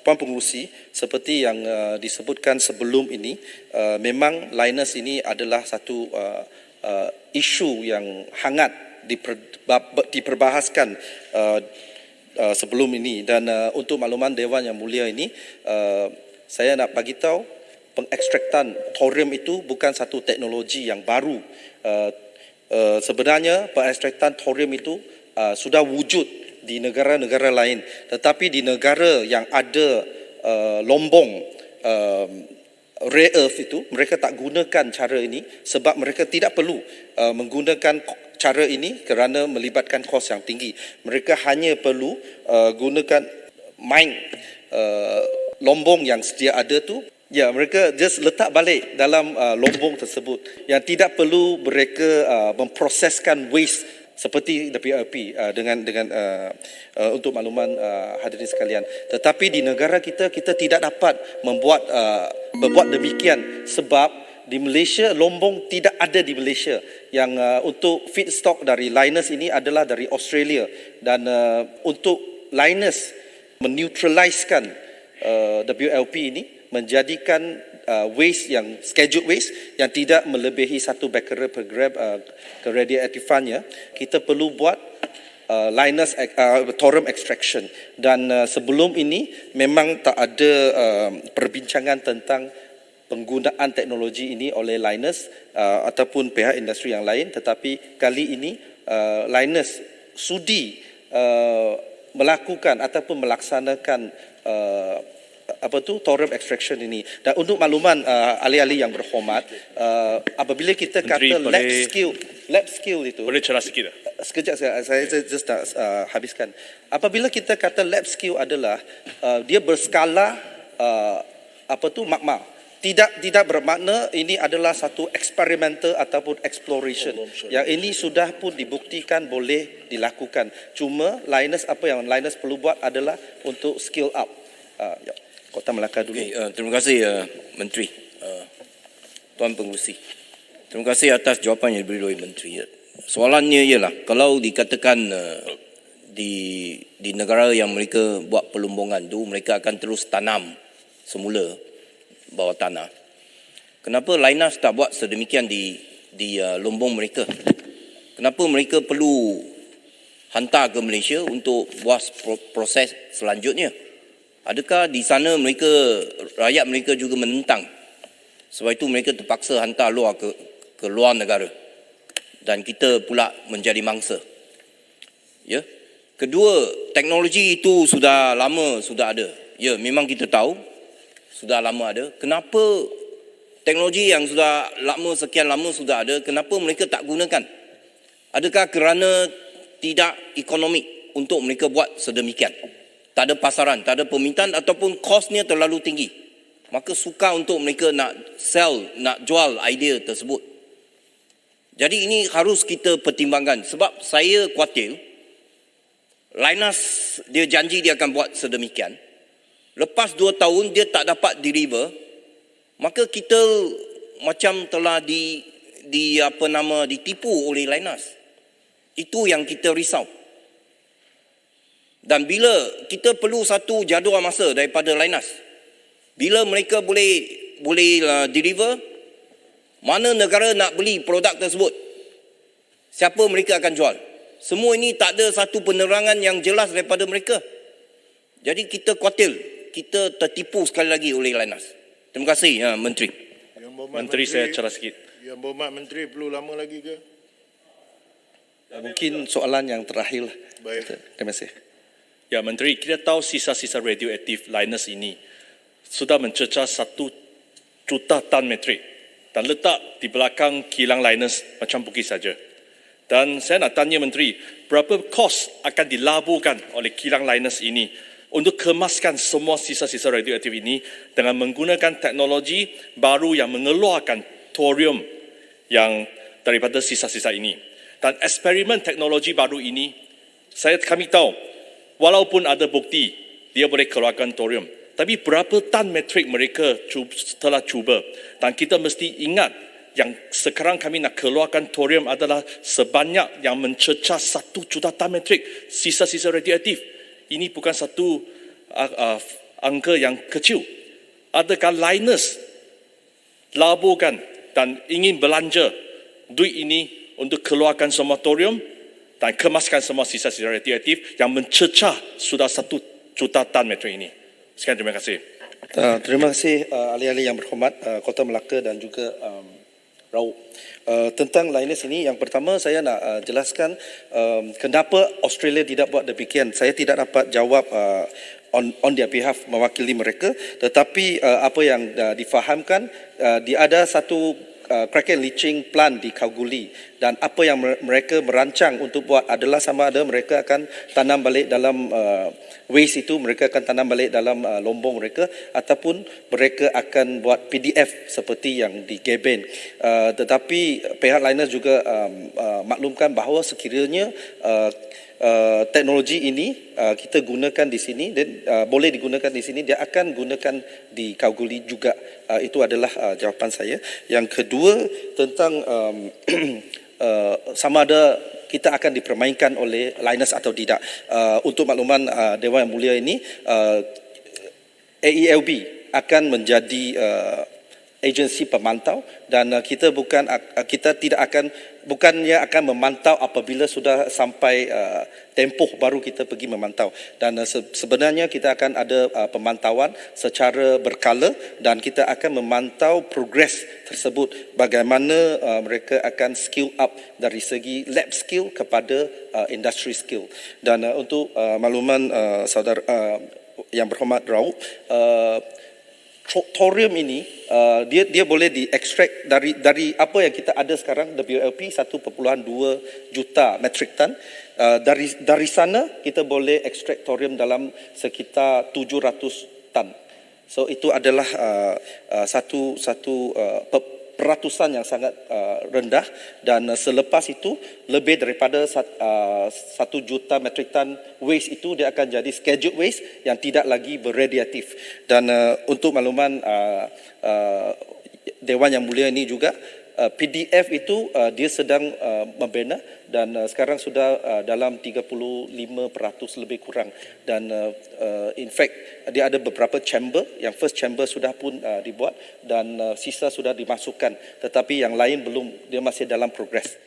Puan Pengerusi, seperti yang disebutkan sebelum ini, memang Linus ini adalah satu isu yang hangat diperbahaskan sebelum ini. Dan untuk makluman Dewan Yang Mulia ini, saya nak bagi tahu pengekstraktan thorium itu bukan satu teknologi yang baru. Sebenarnya pengekstraktan thorium itu sudah wujud di negara-negara lain, tetapi di negara yang ada lombong rare earth itu, mereka tak gunakan cara ini sebab mereka tidak perlu menggunakan cara ini kerana melibatkan kos yang tinggi. Mereka hanya perlu gunakan mine lombong yang sedia ada tu. Ya, mereka just letak balik dalam lombong tersebut, yang tidak perlu mereka memproseskan waste seperti WLP dengan untuk makluman hadirin sekalian. Tetapi di negara kita tidak dapat membuat demikian sebab di Malaysia lombong tidak ada di Malaysia. Yang untuk feedstock dari Linus ini adalah dari Australia, dan untuk Linus meneutraliskan WLP ini, menjadikan waste yang scheduled waste yang tidak melebihi 1 becquerel per gram keradioaktifannya, kita perlu buat Linus thorium extraction. Dan sebelum ini memang tak ada perbincangan tentang penggunaan teknologi ini oleh Linus ataupun pihak industri yang lain, tetapi kali ini Linus sudi melakukan ataupun melaksanakan thorium extraction ini. Dan untuk makluman ahli-ahli yang berhormat, apabila kita kata lab skill itu, boleh cerah sikit? Sekejap, saya just nak habiskan. Apabila kita kata lab skill adalah dia berskala magma. Tidak bermakna ini adalah satu eksperimental ataupun exploration. Yang ini sudah pun dibuktikan boleh dilakukan. Cuma Linus, apa yang Linus perlu buat adalah untuk skill up. Kota Melaka dulu. Terima kasih Menteri, Tuan Pengerusi. Terima kasih atas jawapan yang diberi oleh Menteri. Soalannya ialah, kalau dikatakan di negara yang mereka buat pelumbungan tu, mereka akan terus tanam semula bawah tanah. Kenapa Linus tak buat sedemikian di lumbung mereka? Kenapa mereka perlu hantar ke Malaysia untuk buat proses selanjutnya? Adakah di sana rakyat mereka juga menentang? Sebab itu mereka terpaksa hantar ke luar negara. Dan kita pula menjadi mangsa. Ya. Kedua, teknologi itu sudah lama ada. Ya, memang kita tahu sudah lama ada. Kenapa teknologi yang sekian lama sudah ada, kenapa mereka tak gunakan? Adakah kerana tidak ekonomik untuk mereka buat sedemikian? Tak ada pasaran, tak ada permintaan, ataupun kosnya terlalu tinggi. Maka sukar untuk mereka nak jual idea tersebut. Jadi ini harus kita pertimbangkan. Sebab saya khawatir, Linus dia janji dia akan buat sedemikian. Lepas 2 tahun dia tak dapat deliver, maka kita macam telah ditipu oleh Linus. Itu yang kita risau. Dan bila kita perlu satu jadual masa daripada Linus, bila mereka boleh deliver, mana negara nak beli produk tersebut? Siapa mereka akan jual? Semua ini tak ada satu penerangan yang jelas daripada mereka. Jadi kita khawatir, kita tertipu sekali lagi oleh Linus. Terima kasih Menteri. Menteri, saya cerah sikit. Yang berhormat Menteri, perlu lama lagi ke? Mungkin soalan yang terakhir. Baik. Terima kasih. Ya, Menteri, kita tahu sisa-sisa radioaktif Linus ini sudah mencecah 1 juta tan metrik dan letak di belakang kilang Linus macam bukit saja. Dan saya nak tanya Menteri, berapa kos akan dilaburkan oleh kilang Linus ini untuk kemaskan semua sisa-sisa radioaktif ini dengan menggunakan teknologi baru yang mengeluarkan thorium yang daripada sisa-sisa ini. Dan eksperimen teknologi baru ini, kami tahu, walaupun ada bukti dia boleh keluarkan thorium, tapi berapa tan metrik mereka telah cuba. Dan kita mesti ingat yang sekarang kami nak keluarkan thorium adalah sebanyak yang mencecah 1 juta tan metrik sisa-sisa radioaktif. Ini bukan satu angka yang kecil. Adakah Liners laburkan dan ingin belanja duit ini untuk keluarkan semua thorium dan kemaskan semua sisa-sisa radioaktif yang mencecah sudah 1 juta tan metrik ini. Sekian, terima kasih. Terima kasih ahli-ahli yang berhormat Kota Melaka dan juga Raub. Tentang Liners ini, yang pertama saya nak jelaskan kenapa Australia tidak buat demikian. Saya tidak dapat jawab on their behalf mewakili mereka, tetapi apa yang difahamkan, dia ada satu crack and leaching plant di Kalgoorlie, dan apa yang mereka merancang untuk buat adalah sama ada mereka akan tanam balik dalam waste itu, mereka akan tanam balik dalam lombong mereka, ataupun mereka akan buat PDF seperti yang di Geben. Tetapi pihak Liners juga maklumkan bahawa sekiranya teknologi ini kita gunakan di sini dan boleh digunakan di sini, dia akan gunakan di Kalgoorlie juga. Itu adalah jawapan saya. Yang kedua, tentang sama ada kita akan dipermainkan oleh Liners atau tidak. Untuk makluman Dewan Yang Mulia ini, AELB akan menjadi agensi pemantau, dan kita tidak akan, bukannya akan memantau apabila sudah sampai tempoh baru kita pergi memantau, dan sebenarnya kita akan ada pemantauan secara berkala, dan kita akan memantau progres tersebut, bagaimana mereka akan skill up dari segi lab skill kepada industry skill. Dan untuk makluman saudara yang berhormat Raub, thorium ini dia boleh diekstrak dari apa yang kita ada sekarang, WLP 1.2 juta metric ton. Dari sana kita boleh ekstrak thorium dalam sekitar 700 ton. So itu adalah satu peratusan yang sangat rendah, dan selepas itu lebih daripada 1 juta metric ton waste itu dia akan jadi scheduled waste yang tidak lagi berradiatif. Dan untuk makluman Dewan Yang Mulia ini juga, PDF itu dia sedang membina, dan sekarang sudah dalam 35% lebih kurang, dan in fact dia ada beberapa chamber, yang first chamber sudah pun dibuat dan sisa sudah dimasukkan, tetapi yang lain belum, dia masih dalam progress.